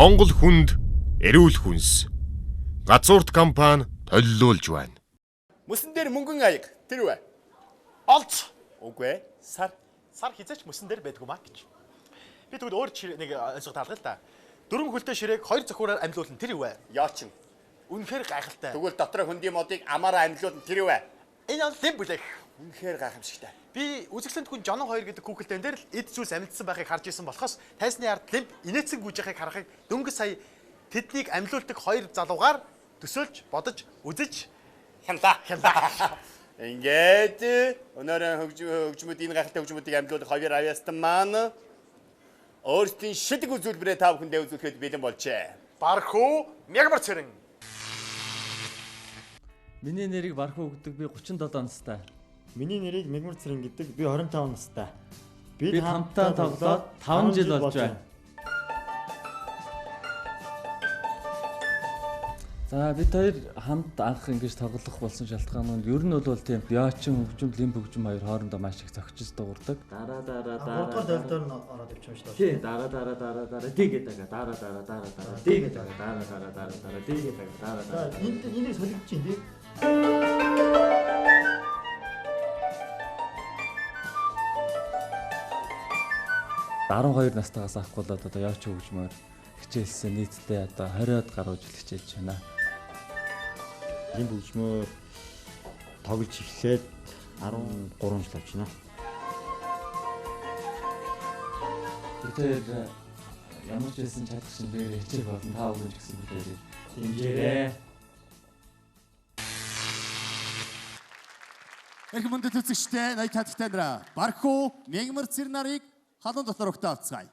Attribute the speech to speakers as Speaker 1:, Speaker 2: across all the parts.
Speaker 1: Монгол хүнд эрүүл хүнс. Газуурт компани төлөвлөж байна.
Speaker 2: Мөсөн дээр мөнгөн аяг тэр үү?
Speaker 3: Олц.
Speaker 2: Үгүй ээ. Сар.
Speaker 3: Сар хизээч мөсөн дээр байдгүй маа гэж. Би тэгвэл өөр нэг онцгой таалга л да. Дөрөв хөлтэй ширээг хоёр зөвхөөрөөр амьлуулна тэр юу вэ?
Speaker 2: Яочин.
Speaker 3: Үнэхээр гайхалтай.
Speaker 2: Тэгвэл дотроо хөндийн модыг амаараа амьлуулна тэр үү?
Speaker 3: Энэ бол лим бүлээх.
Speaker 2: Үнэхээр гайхамшигтай.
Speaker 3: Би үзэсгэлэнт хүн Жонон 2 гэдэг Google-тэй дээр л эд зүйлс амьдсан байхыг харж исэн болохоос тайсны ард лимп инээцэн гүйж байхыг харахыг дөнгөж сая тэднийг амьлуулдаг хоёр залуугаар төсөөлж, бодож, үзэж
Speaker 2: хянлаа. Ингээд өнөөдөр хөгжмөд энэ гайхалтай хөгжмөдийг амьлуулах хоёр авьяастан маань өөрсдийн шидэг үзүүлбэрээ тав хүндээ үзүүлэхэд бэлэн болжээ.
Speaker 3: Бархуу Мягмар Цэрэн.
Speaker 4: Миний нэрийг Бархуу гэдэг би 37 настай.
Speaker 5: Миний нэрийг Мягмар Цэрэн гэдэг би 25 настай.
Speaker 4: Бид хамтдаа тоглоод 5 жил болж байна. За бид хоёр хамт анх ингэж тоглох болсон шалтгаан нь ер нь бол тийм яачин хөгжим, лимп хөгжим хоёр хоорондоо маш их зохицож дуурдаг.
Speaker 5: Дараа долдоор нь ороод ивч юм шүү дээ.
Speaker 4: Тий, дараа дэгээд дараа дэгээд дараа дэгээд дараа.
Speaker 5: Энийг солигдож чинь тий.
Speaker 4: $12 настайгаас авахгүй л одоо яач хөгжмөөр хичээлсэн нийтдээ одоо 20-од гаруй жил хичээж байна.
Speaker 5: Лимп хөгжмөөр тоглож эхлээд 13 жил болж байна.
Speaker 4: Тэгэхээр ямар ч байсан чадах чинь дээр хичээх болно таа өгнө гэсэн бүлээр дэмжээрэй.
Speaker 6: Их мөндөд үзэгчтэй ноён татагтай нараа Бархуу Мягмар Цэрэн нарыг халуун дотор өгтөөцгаая.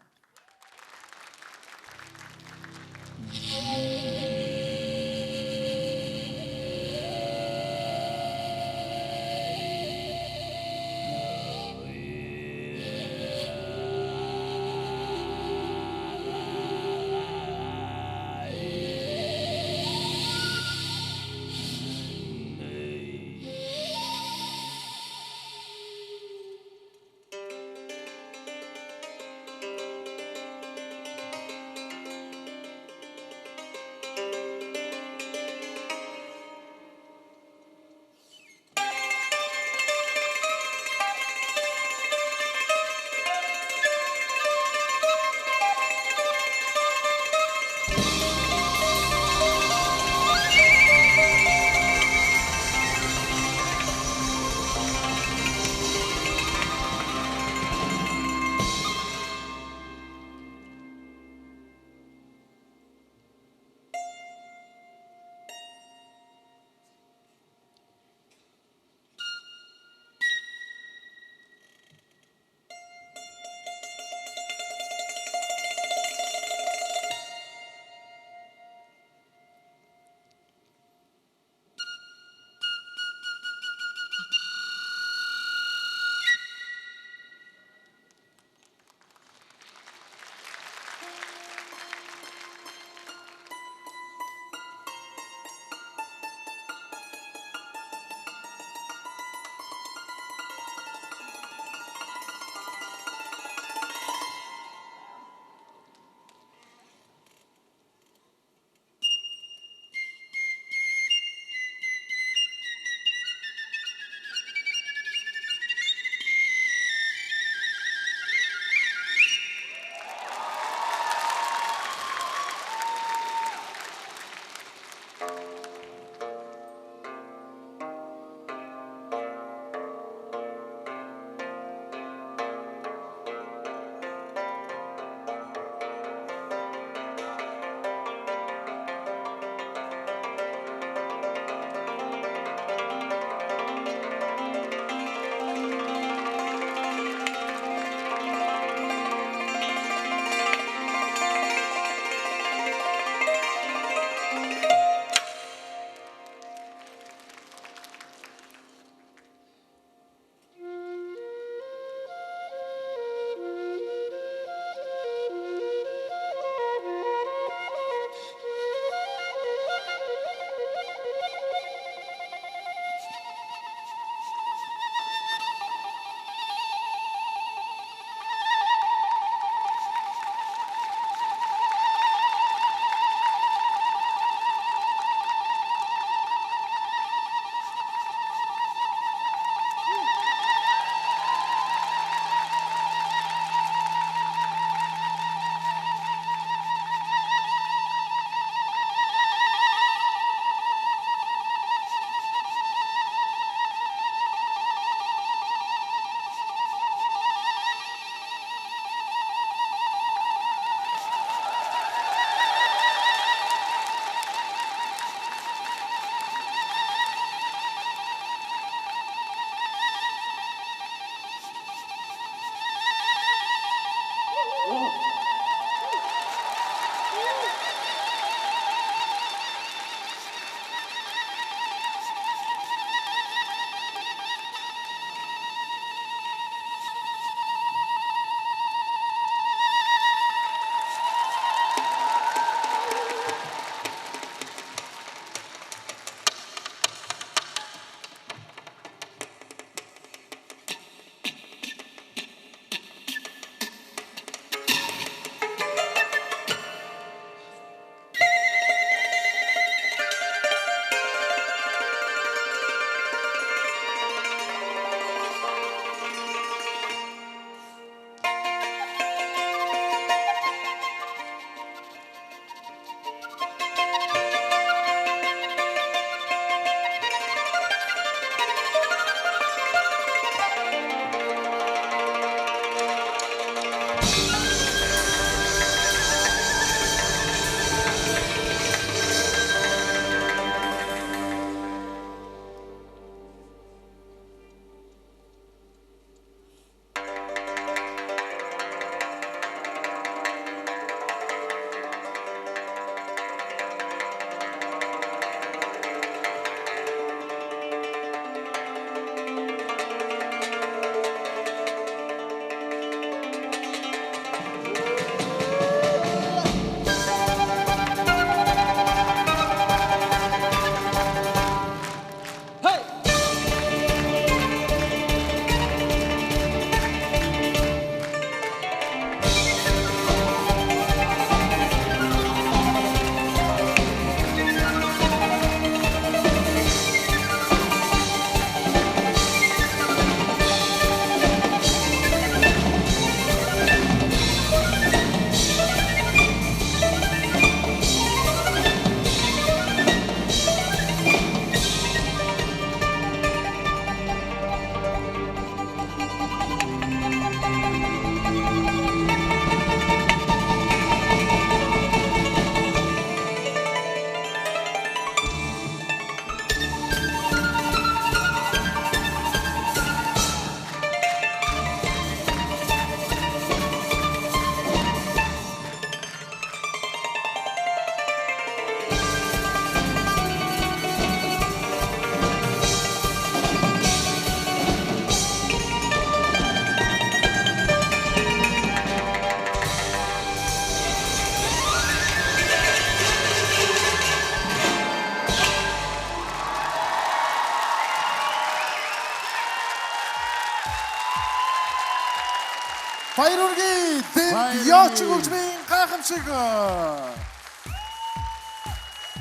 Speaker 3: Баяр үргээ.
Speaker 6: Баяр
Speaker 3: Яач
Speaker 6: үргээ.
Speaker 3: хөгжмийн гайхамшиг.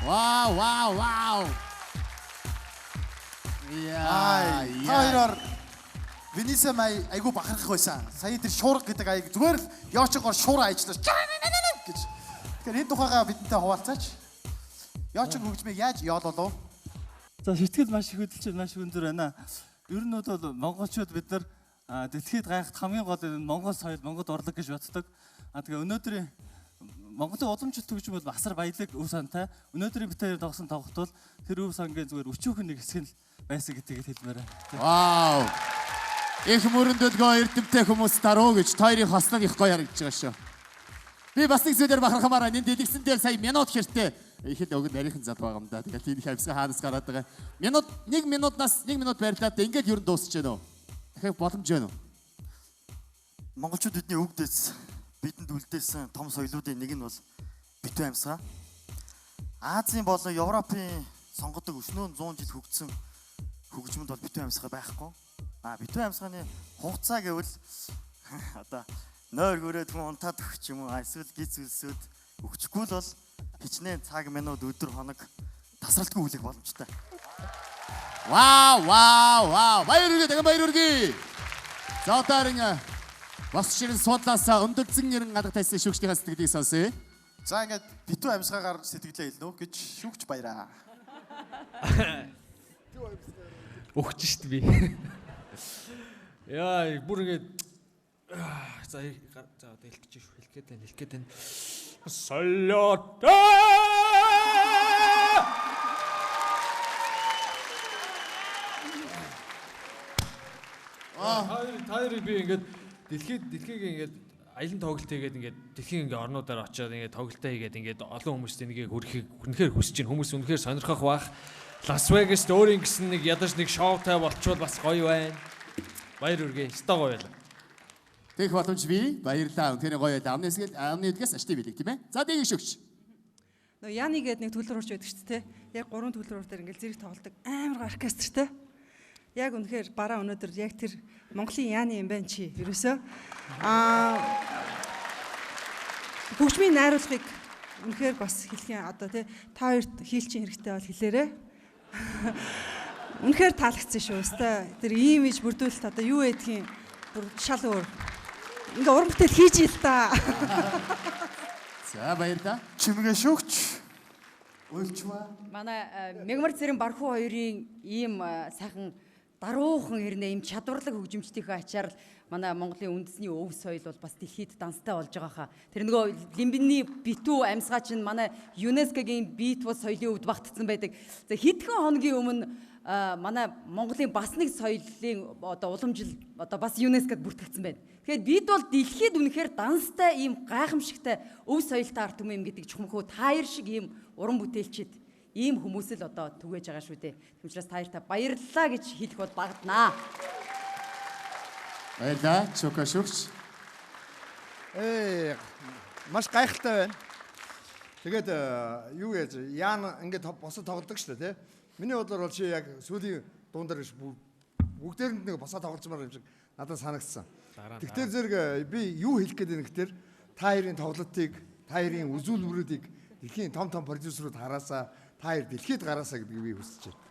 Speaker 6: Вау. Яа.
Speaker 3: Хоёроор Венеса май айгу бахархах байсан. Сая тэр шуурга гэдэг аяг зүгээр л Яочгоор шуураа ажиллаж гэж. Тэгэхээр энэ тухайгаа бидэнтэй хуваалцаач. Яочг хөгжмийг яаж яололов?
Speaker 7: За сэтгэл маш их хөдөлж маш өндөр байна. Ер нь бол монголчууд бид нар дэлхийд гайхад хамгийн гол нь монгол соёл, монгол урлаг гэж боддог. Тэгээ өнөөдрийн Монголын уламжлалт хөгжим бол асар баялаг өв сантай. Өнөөдрийн бид хоёр тогсон тоглолт бол тэр өв сангийн зүгээр өчүүхэн нэг хэсэг нь байсан гэдгийг хэлмээр байна.
Speaker 6: Вау. Их мөрөндөлгөө эрдэмтэй хүмүүс таруу гэж хоёрын хослог их гоё харагдаж байгаа шүү. Би бас нэг зүйлээр бахархамаар энэ дэлгэсэн дээр сая минут хэртэй ихэд өгд нарийнхан зад байгаа юм да. Тэгээд энэ хавьсан хаанаас гараад байгаа. Нэг минутнаас 1 минут барьлаад ингээд ер нь дуусч байна уу? Дахиад боломж байна уу?
Speaker 8: Монголчууд бидний өвгдөөс бидэнд үлдээсэн том соёлуудын нэг нь бол битүү амьсгаа. Азийн болон Европын сонгодог өшнөө 100 жил хөгжсөн хөгжмөнд бол битүү амьсгаа байхгүй. Битүү амьсгааны хугацаа гэвэл одоо нойр хүрээд хүн унтаад өгч юм уу эсвэл гиз үлсүүд өгчихгүй л бол хичнээн цаг минут өдөр хоног тасралтгүй хүлээх боломжтой.
Speaker 6: Вау. Баяр үргээ. За одоо бас ширэн судлаасаа өндөлцөн нэрэн алга тайсан шүүгчдийн сэтгэлийг сонсъё.
Speaker 3: За ингээд битүү амьсгаагаар сэтгэлээ хэлнэ гэж шүүгч баяраа.
Speaker 4: Өгч штт би. Яа, бүр ингээд за одоо хэлэх гээд байна. Солиотой. Тайр би ингээд дэлхийг ингээд аялын тоглолт хийгээд ингээд дэлхийн ингээд орнуудаар очиод ингээд тоглолтоо хийгээд ингээд олон хүмүүст энийг хүрэхийг үнэхээр хүсэж байна. Хүмүүс үнэхээр сонирхох бах. Лас Вегаст өөрийн гэсэн нэг ядаж нэг шоутай болчвол бас гоё байна. Баяр үргээ. Өстой гоё байлаа.
Speaker 6: Тэгэх боломж бий. Баярлалаа. Үнэхээр гоё байлаа. Амны эдгээс аштай билег тийм ээ. За дэгийг шүүгч.
Speaker 9: Нөө Яни гэдэг нэг төлөөрч байдаг шүү дээ. Яг 3 төлөөрөөр дээр ингээд зэрэг тоглодог амар оркестртэй. Яг үнэхээр бараа өнөөдөр яг тэр Монголын Яни юм байна чи. Ерөөсөө хөгжмийн найруулгыг үнэхээр бас хэлхийн одоо та хоёрт хийлчин хэрэгтэй бол хэлээрэй. Үнэхээр таалагдсан шүү. Өстой тэр имиж бүрдүүлэлт одоо юу гэдгийг бүр шал өөр. Ингээ уран бүтээл хийж ил та.
Speaker 6: За баярлалаа.
Speaker 3: Чимгээ шүүгч. Уйлчваа.
Speaker 10: Манай Мегмар Цэрэн Бархуу хоёрын ийм сайхан даруухан хэрнээ ийм чадварлаг хөгжимчдийнхээ ачаар л манай Монголын үндэсний өв соёл бол бас дэлхийд данстай болж байгаа хаа. Тэр нөгөө Лимбиний битүү амьсгаа чинь манай ЮНЕСКОгийн бит бус соёлын өвд багтцсан байдаг. За хэдхэн хоногийн өмнө манай Монголын бас нэг соёлын одоо уламжил одоо бас ЮНЕСКОд бүртгэгдсэн байна. Тэгэхээр бид бол дэлхийд үнэхээр данстай ийм гайхамшигтай өв соёлтой арт түмэн гэдэг чухамхүү таяр шиг ийм уран бүтээлчид ийм хүмүүс л одоо түгээж байгаа шүү дээ. Тэм учраас таяртай баярлалаа гэж хэлэх бол багтнаа.
Speaker 6: Баярлалаа. Чука шүүгч.
Speaker 11: Маш гайхалтай байна. Тэгээд юу гэж яан ингээд босоо тоглодог шүү дээ, тий. Миний бодлоор бол чи яг сүүлийн дуундар бүгдээрэнд нэг босоо тоглолцмаар юм шиг надад санагдсан. Тэгэхээр зэрэг би юу хэлэх гээд байна гэхээр та хоёрын тоглолтыг, та хоёрын үзүүлбэрүүдийг дэлхийн том продюсерууд хараасаа, та хоёр дэлхийд гараасаа гэдгийг би хүсэж байна.